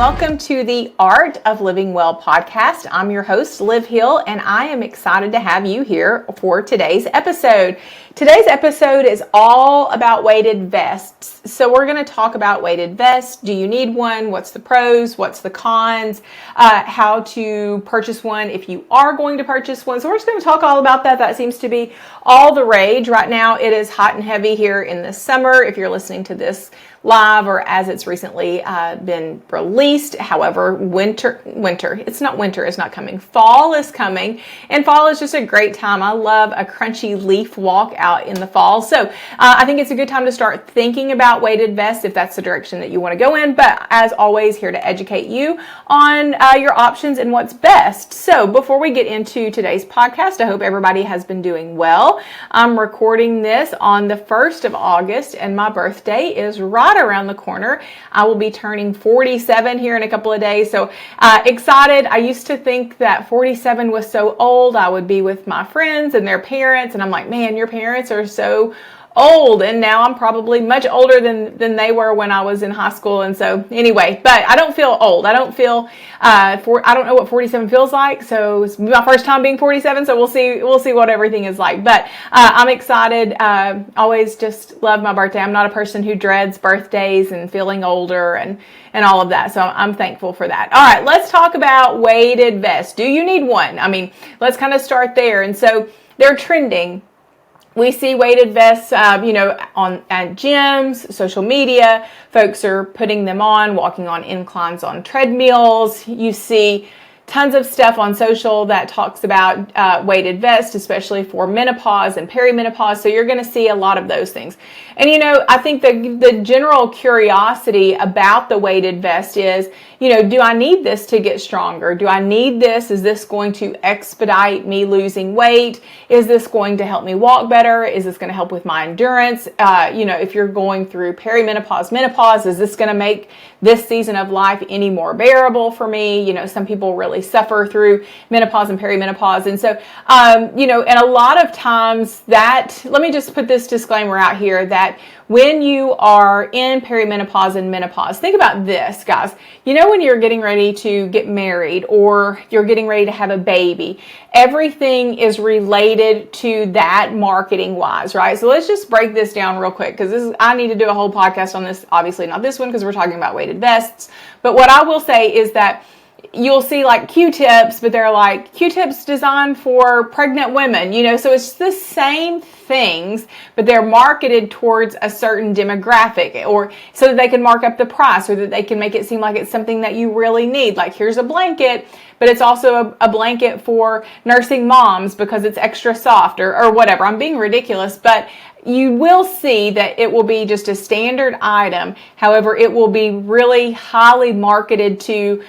welcome to the Art of Living Well podcast. I'm your host, Liv Hill, and I am excited to have you here for today's episode. Today's episode is all about weighted vests. So we're going to talk about weighted vests. Do you need one? What's the pros? What's the cons? How to purchase one if you are going to purchase one. So we're just going to talk all about that. That seems to be all the rage right now. It is hot and heavy here in the summer. If you're listening to this live or as it's recently been released. However, it's not coming. Fall is coming, and fall is just a great time. I love a crunchy leaf walk out in the fall. So I think it's a good time to start thinking about weighted vests if that's the direction that you want to go in. But as always, here to educate you on your options and what's best. So before we get into today's podcast, I hope everybody has been doing well. I'm recording this on the 1st of August, and my birthday is right around the corner. I will be turning 47 here in a couple of days. So excited. I used to think that 47 was so old. I would be with my friends and their parents. And I'm like, man, your parents are so old. And now I'm probably much older than they were when I was in high school. And so anyway, but I don't feel old. I don't feel, I don't know what 47 feels like. So it's my first time being 47. So we'll see what everything is like, but I'm excited. Always just love my birthday. I'm not a person who dreads birthdays and feeling older and all of that. So I'm thankful for that. All right, let's talk about weighted vests. Do you need one? I mean, let's kind of start there. And so they're trending. We see weighted vests, at gyms, social media. Folks are putting them on, walking on inclines on treadmills. You see tons of stuff on social that talks about weighted vests, especially for menopause and perimenopause. So you're going to see a lot of those things. And, I think the general curiosity about the weighted vest is, do I need this to get stronger? Do I need this? Is this going to expedite me losing weight? Is this going to help me walk better? Is this going to help with my endurance? If you're going through perimenopause, menopause, is this going to make this season of life any more bearable for me? Some people really suffer through menopause and perimenopause. And so, and a lot of times let me just put this disclaimer out here that when you are in perimenopause and menopause, think about this, guys. When you're getting ready to get married or you're getting ready to have a baby, everything is related to that marketing wise, right? So let's just break this down real quick because I need to do a whole podcast on this. Obviously not this one because we're talking about weighted vests. But what I will say is that you'll see like Q-tips, but they're like Q-tips designed for pregnant women, so it's the same things, but they're marketed towards a certain demographic or so that they can mark up the price or that they can make it seem like it's something that you really need. Like here's a blanket, but it's also a blanket for nursing moms because it's extra soft or whatever. I'm being ridiculous, but you will see that it will be just a standard item. However, it will be really highly marketed to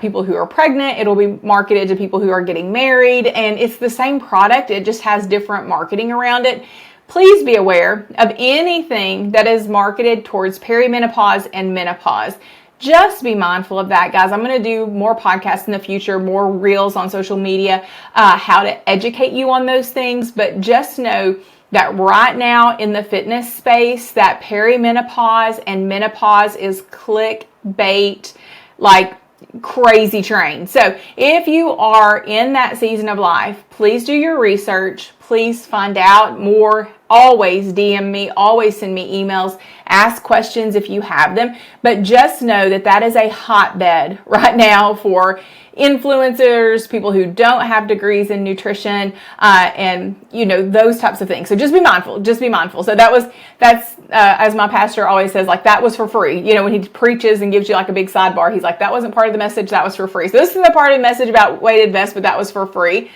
people who are pregnant. It'll be marketed to people who are getting married, and it's the same product. It just has different marketing around it. Please be aware of anything that is marketed towards perimenopause and menopause. Just be mindful of that, guys. I'm going to do more podcasts in the future, more reels on social media, how to educate you on those things. But just know that right now in the fitness space, that perimenopause and menopause is clickbait, like crazy train. So if you are in that season of life, please do your research. Please find out more. Always DM me, always send me emails, ask questions if you have them. But just know that that is a hotbed right now for influencers, people who don't have degrees in nutrition, and those types of things. So just be mindful. So that's as my pastor always says, like that was for free. When he preaches and gives you like a big sidebar, he's like, that wasn't part of the message, that was for free. So this is the part of the message about weighted vests, but that was for free.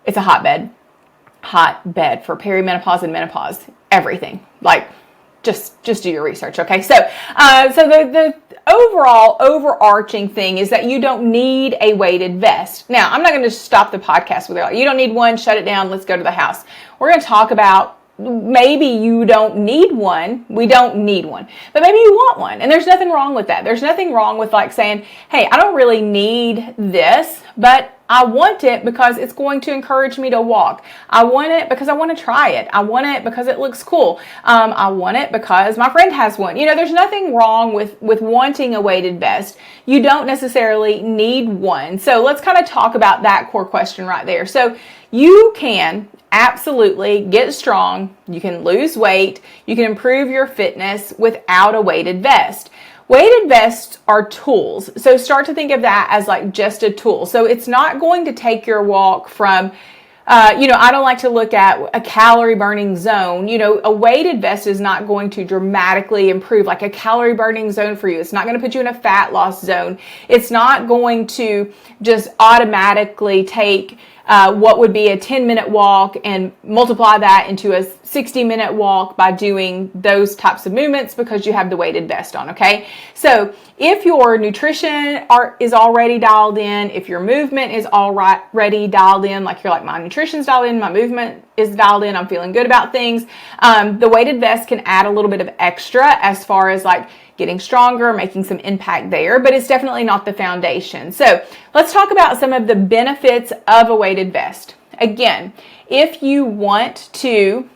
It's a hotbed for perimenopause and menopause, everything. Like just do your research. Okay. So the overall overarching thing is that you don't need a weighted vest. Now, I'm not going to stop the podcast with it. You don't need one, shut it down. Let's go to the house. We're going to talk about maybe you don't need one. We don't need one, but maybe you want one. And there's nothing wrong with that. There's nothing wrong with like saying, hey, I don't really need this, but I want it because it's going to encourage me to walk. I want it because I want to try it. I want it because it looks cool. I want it because my friend has one. There's nothing wrong with wanting a weighted vest. You don't necessarily need one. So let's kind of talk about that core question right there. So you can absolutely get strong. You can lose weight. You can improve your fitness without a weighted vest. Weighted vests are tools. So start to think of that as like just a tool. So it's not going to take your walk from, I don't like to look at a calorie burning zone. A weighted vest is not going to dramatically improve like a calorie burning zone for you. It's not going to put you in a fat loss zone. It's not going to just automatically take what would be a 10-minute walk and multiply that into a 60-minute walk by doing those types of movements because you have the weighted vest on, okay? So if your nutrition is already dialed in, if your movement is already dialed in, like you're like, my nutrition's dialed in, my movement is dialed in, I'm feeling good about things, the weighted vest can add a little bit of extra as far as like getting stronger, making some impact there, but it's definitely not the foundation. So let's talk about some of the benefits of a weighted vest. Again, if you want to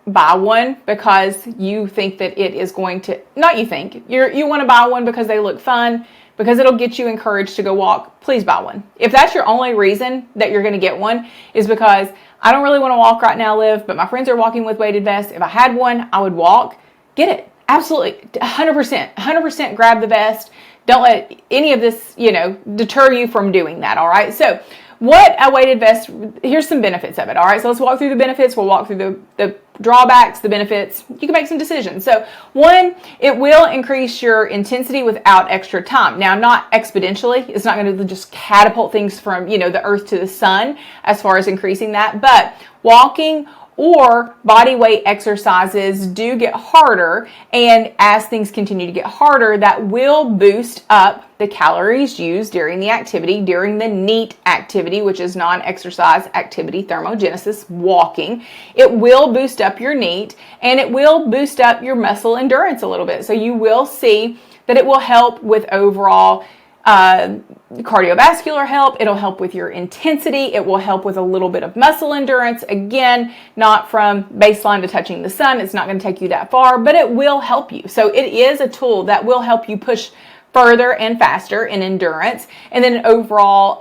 buy one because you think that it is going to, not you think, you want to buy one because they look fun, because it'll get you encouraged to go walk, please buy one. If that's your only reason that you're going to get one is because I don't really want to walk right now, Liv, but my friends are walking with weighted vests. If I had one, I would walk. Get it. Absolutely. 100% grab the vest. Don't let any of this, deter you from doing that. All right. So what a weighted vest, here's some benefits of it. All right. So let's walk through the benefits. We'll walk through the drawbacks, the benefits. You can make some decisions. So one, it will increase your intensity without extra time. Now, not exponentially. It's not going to just catapult things from, the earth to the sun as far as increasing that, but walking or body weight exercises do get harder, and as things continue to get harder, that will boost up the calories used during the activity, during the NEAT activity, which is non-exercise activity thermogenesis, walking. It will boost up your NEAT, and it will boost up your muscle endurance a little bit. So you will see that it will help with overall cardiovascular help. It'll help with your intensity. It will help with a little bit of muscle endurance. Again, not from baseline to touching the sun. It's not going to take you that far, but it will help you. So it is a tool that will help you push further and faster in endurance, and then overall,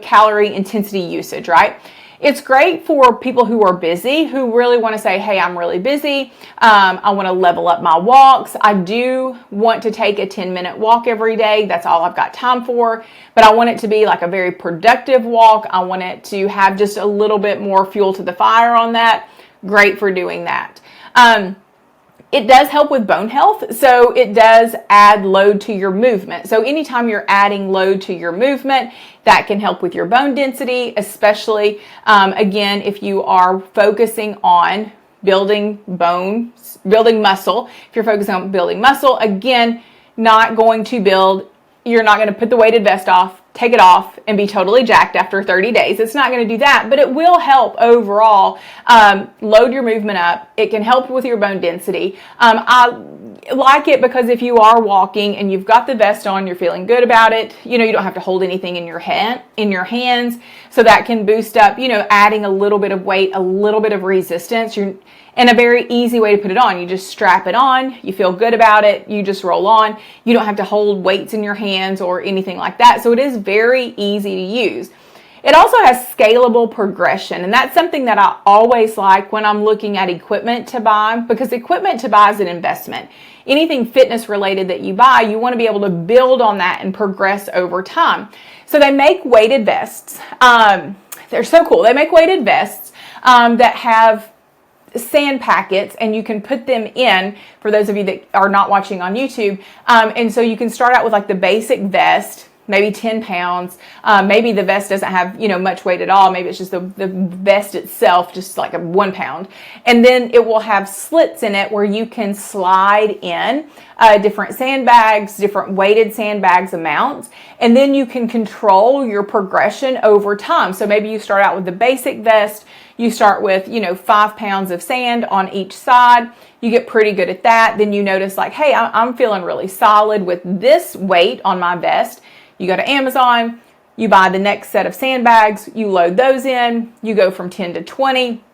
calorie intensity usage, right? It's great for people who are busy, who really want to say, hey, I'm really busy. I want to level up my walks. I do want to take a 10-minute walk every day. That's all I've got time for. But I want it to be like a very productive walk. I want it to have just a little bit more fuel to the fire on that. Great for doing that. It does help with bone health, so it does add load to your movement. So anytime you're adding load to your movement, that can help with your bone density, especially, again, if you are focusing on building muscle. If you're focusing on building muscle, again, you're not going to put the weighted vest off, take it off, and be totally jacked after 30 days. It's not going to do that, but it will help overall load your movement up. It can help with your bone density. I like it because if you are walking and you've got the vest on, you're feeling good about it, you don't have to hold anything in your hands. So that can boost up, adding a little bit of weight, a little bit of resistance. And a very easy way to put it on. You just strap it on, you feel good about it, you just roll on. You don't have to hold weights in your hands or anything like that. So it is very easy to use. It also has scalable progression, and that's something that I always like when I'm looking at equipment to buy, because equipment to buy is an investment. Anything fitness related that you buy, you want to be able to build on that and progress over time. So they make weighted vests. They're so cool. They make weighted vests that have sand packets, and you can put them in, for those of you that are not watching on YouTube. And so you can start out with like the basic vest, maybe 10 pounds. Maybe the vest doesn't have, much weight at all. Maybe it's just the vest itself, just like a 1 pound. And then it will have slits in it where you can slide in different sandbags, different weighted sandbags amounts. And then you can control your progression over time. So maybe you start out with the basic vest. You start with, 5 pounds of sand on each side. You get pretty good at that. Then you notice like, hey, I'm feeling really solid with this weight on my vest. You go to Amazon, You buy the next set of sandbags, you load those in, you go from 10 to 20,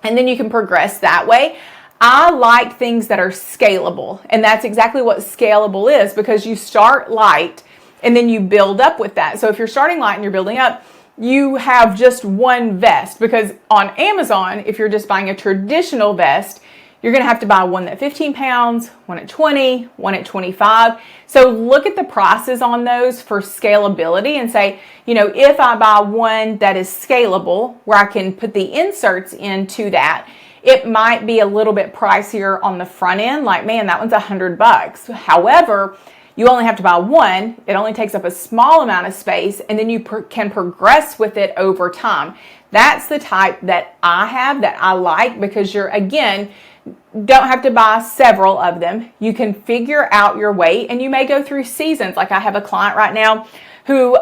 and then you can progress that way. I like things that are scalable, and that's exactly what scalable is, because you start light and then you build up with that. So if you're starting light and you're building up, you have just one vest, because on Amazon, if you're just buying a traditional vest, you're going to have to buy one at 15 pounds, one at 20, one at 25. So look at the prices on those for scalability and say, if I buy one that is scalable, where I can put the inserts into that, it might be a little bit pricier on the front end. Like, man, that one's $100. However, you only have to buy one. It only takes up a small amount of space, and then you can progress with it over time. That's the type that I have, that I like, because you're, again, don't have to buy several of them. You can figure out your weight, and you may go through seasons. Like, I have a client right now who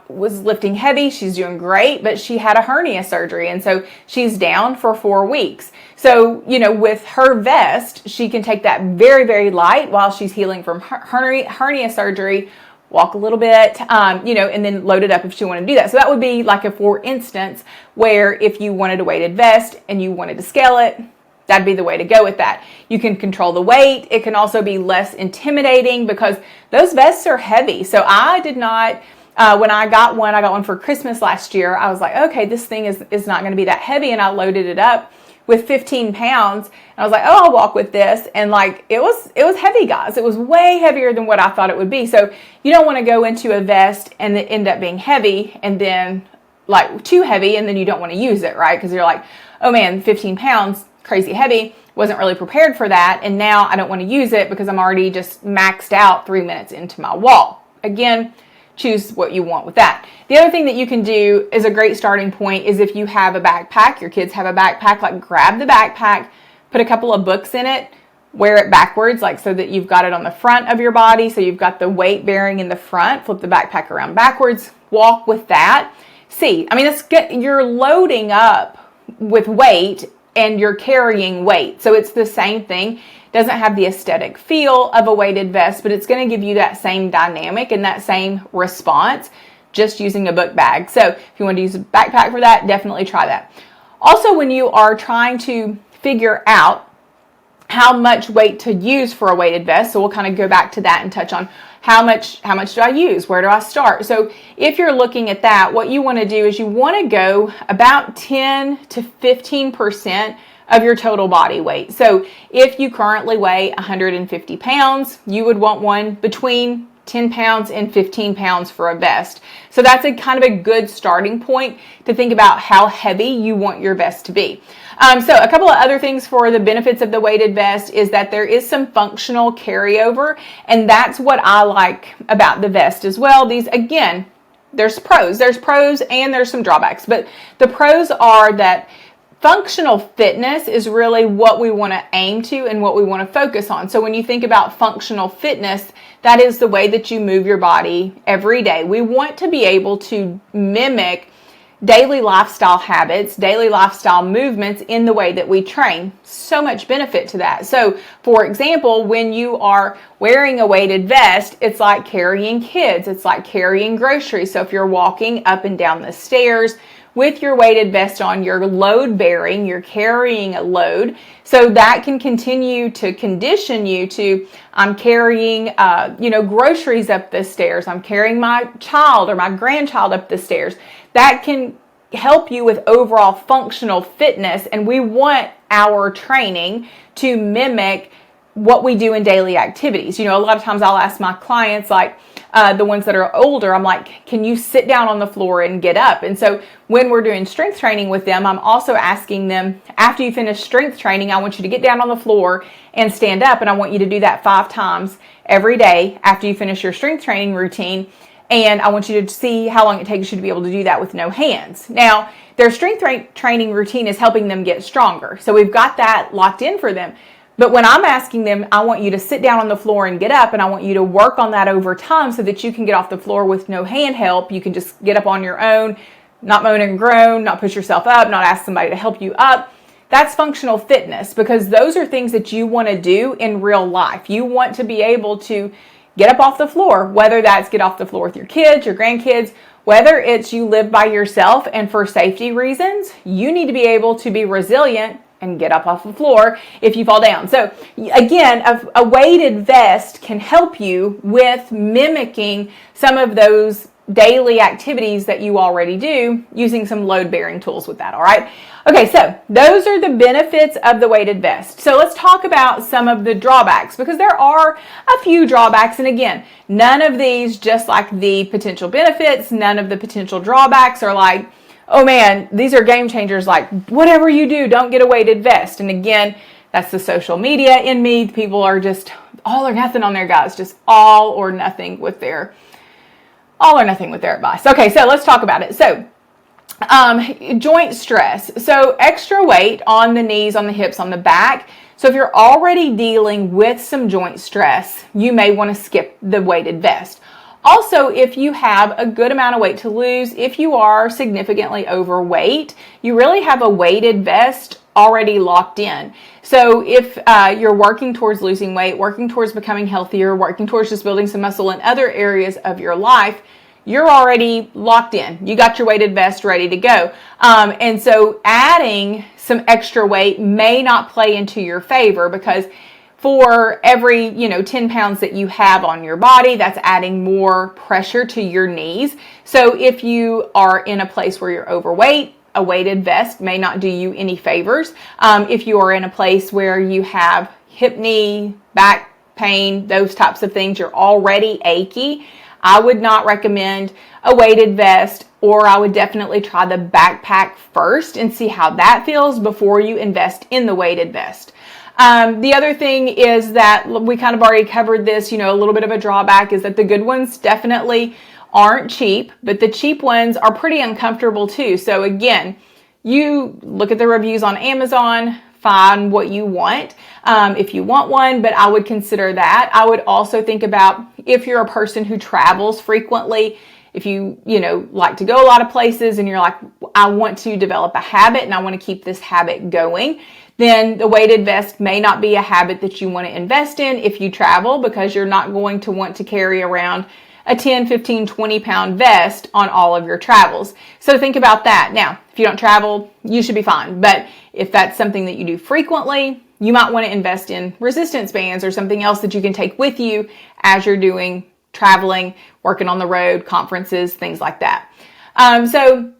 was lifting heavy. She's doing great, but she had a hernia surgery, and so she's down for 4 weeks. So, with her vest, she can take that very, very light while she's healing from hernia surgery, walk a little bit, and then load it up if she wanted to do that. So that would be like a for instance, where if you wanted a weighted vest and you wanted to scale it, that'd be the way to go with that. You can control the weight. It can also be less intimidating, because those vests are heavy. So I did not, when I got one for Christmas last year. I was like, okay, this thing is not going to be that heavy. And I loaded it up with 15 pounds. And I was like, oh, I'll walk with this. And like, it was heavy, guys. It was way heavier than what I thought it would be. So you don't want to go into a vest and it end up being heavy, and then like too heavy, and then you don't want to use it, right? Because you're like, oh man, 15 pounds, crazy heavy, wasn't really prepared for that. And now I don't want to use it because I'm already just maxed out 3 minutes into my wall. Again, choose what you want with that. The other thing that you can do is a great starting point is if you have a backpack, your kids have a backpack, like grab the backpack, put a couple of books in it, wear it backwards, like so that you've got it on the front of your body. So you've got the weight bearing in the front, flip the backpack around backwards, walk with that. See, I mean, it's good. You're loading up with weight and you're carrying weight. So it's the same thing. Doesn't have the aesthetic feel of a weighted vest, but it's going to give you that same dynamic and that same response just using a book bag. So if you want to use a backpack for that, definitely try that. Also, when you are trying to figure out how much weight to use for a weighted vest, so we'll kind of go back to that and touch on how much do I use? Where do I start? So if you're looking at that, what you want to do is you want to go about 10 to 15% of your total body weight. So if you currently weigh 150 pounds, you would want one between 10 pounds and 15 pounds for a vest. So that's a kind of a good starting point to think about how heavy you want your vest to be. So a couple of other things for the benefits of the weighted vest is that there is some functional carryover, and that's what I like about the vest as well. These, again, there's pros and there's some drawbacks, but the pros are that functional fitness is really what we want to aim to and what we want to focus on. So when you think about functional fitness, that is the way that you move your body every day. We want to be able to mimic daily lifestyle habits, daily lifestyle movements in the way that we train. So much benefit to that. So for example, when you are wearing a weighted vest, it's like carrying kids. It's like carrying groceries. So if you're walking up and down the stairs with your weighted vest on, you're load bearing, you're carrying a load. So that can continue to condition you to, I'm carrying, groceries up the stairs. I'm carrying my child or my grandchild up the stairs. That can help you with overall functional fitness. And we want our training to mimic what we do in daily activities. A lot of times I'll ask my clients, like the ones that are older, I'm like, can you sit down on the floor and get up? And so when we're doing strength training with them, I'm also asking them, after you finish strength training, I want you to get down on the floor and stand up. And I want you to do that 5 times every day after you finish your strength training routine. And I want you to see how long it takes you to be able to do that with no hands. Now, their strength training routine is helping them get stronger. So we've got that locked in for them. But when I'm asking them, I want you to sit down on the floor and get up, and I want you to work on that over time so that you can get off the floor with no hand help. You can just get up on your own, not moan and groan, not push yourself up, not ask somebody to help you up. That's functional fitness, because those are things that you want to do in real life. You want to be able to get up off the floor, whether that's get off the floor with your kids, your grandkids, whether it's you live by yourself and for safety reasons, you need to be able to be resilient and get up off the floor if you fall down. So again, a weighted vest can help you with mimicking some of those daily activities that you already do using some load-bearing tools with that, all right? Okay, so those are the benefits of the weighted vest. So let's talk about some of the drawbacks, because there are a few drawbacks. And again, none of these, just like the potential benefits, none of the potential drawbacks are like, oh man, these are game changers, like whatever you do, don't get a weighted vest. And again, that's the social media in me. People are just all or nothing on there, guys, just all or nothing with their advice. Okay, so let's talk about it. So joint stress. So extra weight on the knees, on the hips, on the back. So if you're already dealing with some joint stress, you may want to skip the weighted vest. Also, if you have a good amount of weight to lose, if you are significantly overweight, you really have a weighted vest already locked in. So if you're working towards losing weight, working towards becoming healthier, working towards just building some muscle in other areas of your life, you're already locked in. You got your weighted vest ready to go. And so adding some extra weight may not play into your favor, because for every 10 pounds that you have on your body, that's adding more pressure to your knees. So if you are in a place where you're overweight, a weighted vest may not do you any favors. If you are in a place where you have hip, knee, back pain, those types of things, you're already achy, I would not recommend a weighted vest, or I would definitely try the backpack first and see how that feels before you invest in the weighted vest. The other thing is that we kind of already covered this, a little bit of a drawback is that the good ones definitely aren't cheap, but the cheap ones are pretty uncomfortable too. So again, you look at the reviews on Amazon, find what you want if you want one, but I would consider that. I would also think about if you're a person who travels frequently, if you like to go a lot of places and you're like, I want to develop a habit and I want to keep this habit going, then the weighted vest may not be a habit that you want to invest in if you travel, because you're not going to want to carry around a 10, 15, 20 pound vest on all of your travels. So think about that. Now, if you don't travel, you should be fine. But if that's something that you do frequently, you might want to invest in resistance bands or something else that you can take with you as you're doing traveling, working on the road, conferences, things like that. So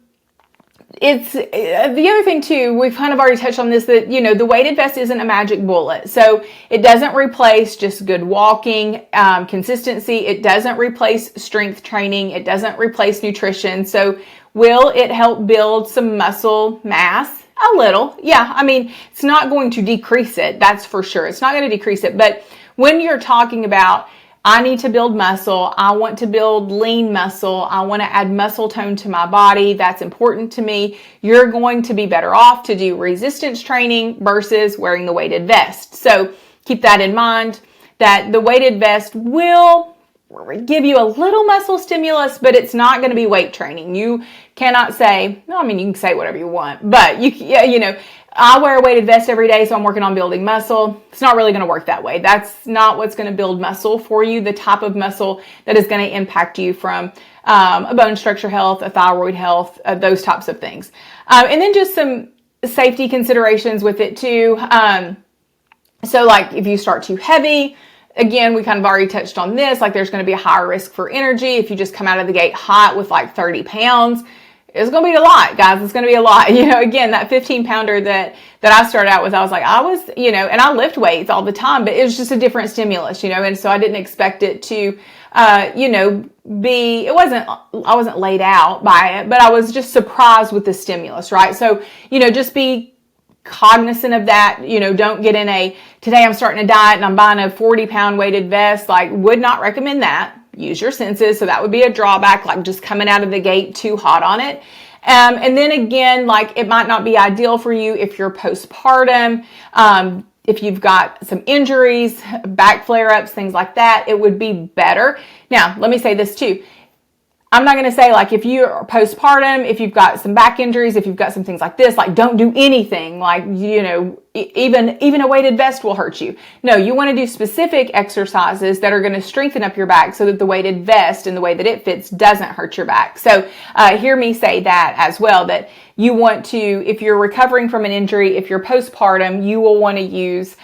it's the other thing too, we've kind of already touched on this, that, the weighted vest isn't a magic bullet. So it doesn't replace just good walking, consistency. It doesn't replace strength training. It doesn't replace nutrition. So will it help build some muscle mass? A little. Yeah. I mean, it's not going to decrease it. That's for sure. It's not going to decrease it. But when you're talking about, I need to build muscle, I want to build lean muscle, I want to add muscle tone to my body, that's important to me, you're going to be better off to do resistance training versus wearing the weighted vest. So keep that in mind, that the weighted vest will give you a little muscle stimulus, but it's not going to be weight training. You cannot say, no, I mean, you can say whatever you want, but I wear a weighted vest every day, so I'm working on building muscle. It's not really going to work that way. That's not what's going to build muscle for you, the type of muscle that is going to impact you from a bone structure health, a thyroid health, those types of things. And then just some safety considerations with it too. So like if you start too heavy, again, we kind of already touched on this, like there's going to be a higher risk for energy. If you just come out of the gate hot with like 30 pounds, it's going to be a lot, guys. It's going to be a lot. Again, that 15 pounder that I started out with, I was like, and I lift weights all the time, but it was just a different stimulus, and so I didn't expect it to, I wasn't laid out by it, but I was just surprised with the stimulus, right? So, just be cognizant of that. Don't get in today I'm starting a diet and I'm buying a 40-pound weighted vest. Like, would not recommend that. Use your senses. So that would be a drawback, like just coming out of the gate too hot on it. And then again, like it might not be ideal for you if you're postpartum, if you've got some injuries, back flare-ups, things like that, it would be better. Now, let me say this too. I'm not going to say like if you're postpartum, if you've got some back injuries, if you've got some things like this, like don't do anything. Like, even a weighted vest will hurt you. No, you want to do specific exercises that are going to strengthen up your back so that the weighted vest and the way that it fits doesn't hurt your back. So hear me say that as well, that you want to, if you're recovering from an injury, if you're postpartum, you will want to use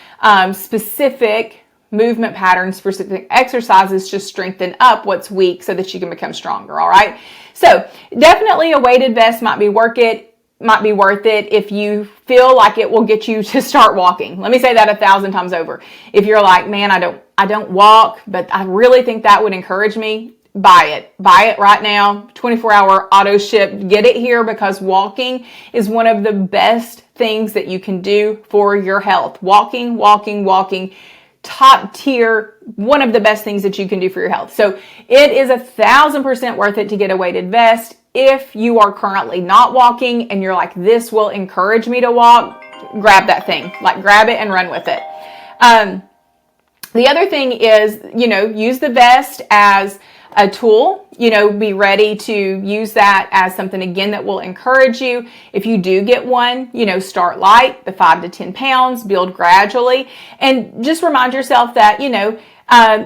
specific movement patterns, specific exercises to strengthen up what's weak so that you can become stronger. All right. So definitely a weighted vest might be worth it if you feel like it will get you to start walking. Let me say that 1,000 times over. If you're like, man, I don't walk, but I really think that would encourage me, buy it right now. 24-hour auto ship, get it here, because walking is one of the best things that you can do for your health. Walking. Top tier, one of the best things that you can do for your health. So it is 1,000% worth it to get a weighted vest. If you are currently not walking and you're like, this will encourage me to walk, grab that thing, like grab it and run with it. The other thing is, use the vest as a tool, be ready to use that as something, again, that will encourage you. If you do get one, start light, the 5 to 10 pounds, build gradually, and just remind yourself that,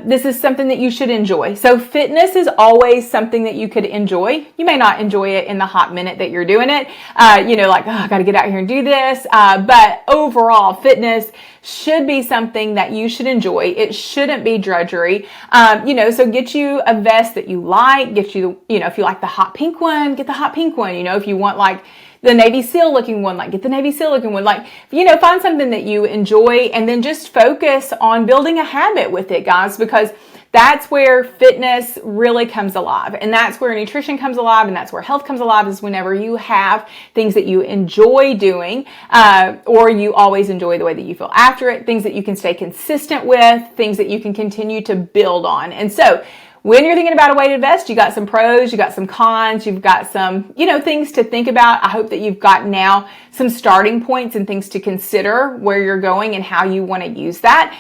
this is something that you should enjoy. So fitness is always something that you could enjoy. You may not enjoy it in the hot minute that you're doing it, like, oh, I got to get out here and do this. But overall, fitness should be something that you should enjoy. It shouldn't be drudgery. So get you a vest that you like, get you, if you like the hot pink one, get the hot pink one. If you want like the Navy SEAL looking one, like get the Navy SEAL looking one, like, find something that you enjoy and then just focus on building a habit with it, guys, because that's where fitness really comes alive. And that's where nutrition comes alive. And that's where health comes alive, is whenever you have things that you enjoy doing, or you always enjoy the way that you feel after it, things that you can stay consistent with, things that you can continue to build on. And so when you're thinking about a weighted vest, you got some pros, you got some cons, you've got some, things to think about. I hope that you've got now some starting points and things to consider where you're going and how you want to use that.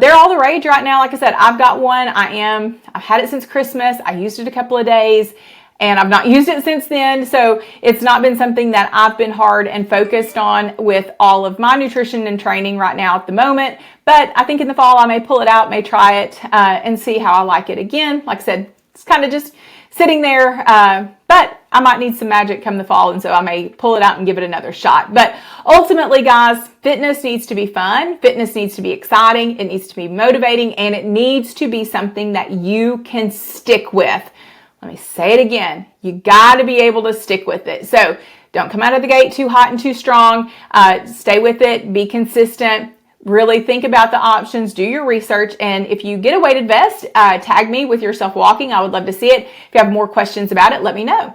They're all the rage right now. Like I said, I've got one. I've had it since Christmas. I used it a couple of days and I've not used it since then. So it's not been something that I've been hard and focused on with all of my nutrition and training right now at the moment. But I think in the fall, I may pull it out, may try it, and see how I like it again. Like I said, it's kind of just sitting there, but I might need some magic come the fall. And so I may pull it out and give it another shot. But ultimately, guys, fitness needs to be fun. Fitness needs to be exciting. It needs to be motivating, and it needs to be something that you can stick with. Let me say it again. You got to be able to stick with it. So don't come out of the gate too hot and too strong. Stay with it. Be consistent. Really think about the options. Do your research. And if you get a weighted vest, tag me with yourself walking. I would love to see it. If you have more questions about it, let me know.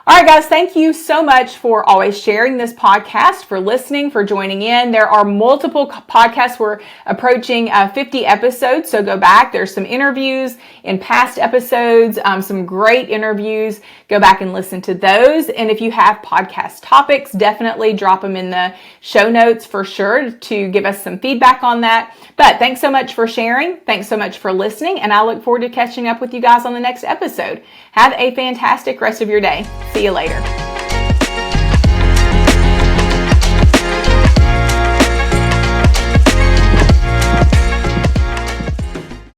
All right, guys, thank you so much for always sharing this podcast, for listening, for joining in. There are multiple podcasts. We're approaching 50 episodes, so go back. There's some interviews in past episodes, some great interviews. Go back and listen to those. And if you have podcast topics, definitely drop them in the show notes for sure to give us some feedback on that. But thanks so much for sharing. Thanks so much for listening. And I look forward to catching up with you guys on the next episode. Have a fantastic rest of your day. See you later.